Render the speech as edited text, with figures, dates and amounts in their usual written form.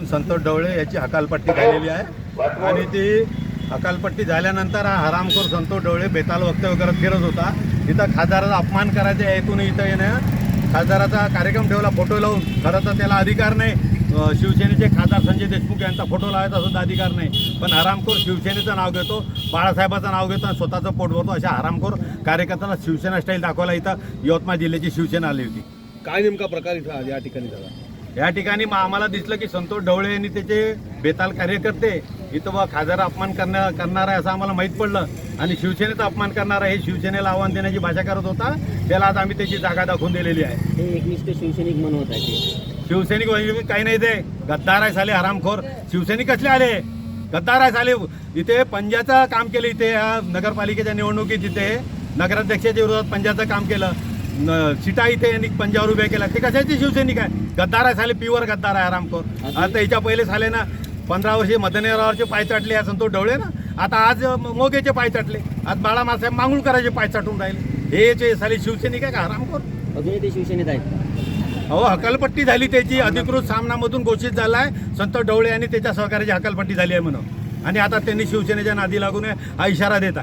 संतोष ढवळे याची हकालपट्टी झालेली आहे आणि ती हकालपट्टी झाल्यानंतर हा हरामखोर संतोष ढवळे बेताल वक्तव्य करत फिरत होता. इथं खासदाराचा अपमान करायच्या हेतून इथं येणं खासदाराचा कार्यक्रम ठेवला फोटो लावून. खरं तर त्याला अधिकार नाही. शिवसेनेचे खासदार संजय देशमुख यांचा फोटो लावायचा सुद्धा अधिकार नाही. पण हरामखोर शिवसेनेचं नाव घेतो, बाळासाहेबाचं नाव घेतो आणि स्वतःचं पोट भरतो. अशा हरामखोर कार्यकर्त्याला शिवसेना स्टाईल दाखवायला इथं यवतमाळ जिल्ह्याची शिवसेना आली होती. काय नेमका प्रकार इथं या ठिकाणी झाला? या ठिकाणी आम्हाला दिसलं की संतोष ढवळे यांनी त्याचे बेताल कार्यकर्ते इथं बा खासदार अपमान करणार आहे असं आम्हाला माहीत पडलं आणि शिवसेनेचा अपमान करणार आहे हे शिवसेनेला आव्हान देण्याची भाषा करत होता. त्याला आज आम्ही त्याची जागा दाखवून दिलेली आहे. हे एकनिष्ठ शिवसैनिक म्हणत आहे. शिवसैनिक म्हणजे काही नाही, ते गद्दार आहे साले हरामखोर. शिवसैनिक कसले आले? गद्दार आहे साले. इथे पंजाचं काम केलं. इथे नगरपालिकेच्या निवडणुकीत इथे नगराध्यक्षाच्या विरोधात पंजाचं काम केलं. सीटा इथे यांनी पंजावर उभ्या केला. ते कशाचे शिवसैनिक आहे? गद्दार आहे साले, प्युअर गद्दार आहे हरामखोर. आता याच्या पहिले साले ना 15 वर्षे मदनेरावरचे पाय चाटले आहे संतोष ढवळे ना. आता आज मोगेचे पाय चाटले. आज बाळासाहेब मांगुळकरांचे पाय चाटून राहिले. हे जे साले शिवसैनिक आहे का हरामखोर? अजूनही ते शिवसेनेत आहेत. हो, हकालपट्टी झाली त्याची. अधिकृत सामनामधून घोषित झाला आहे संतोष ढवळे आणि त्याच्या सहकार्याची हकालपट्टी झाली आहे म्हणून. आणि आता त्यांनी शिवसेनेच्या नादी लागून हा इशारा देत आहे.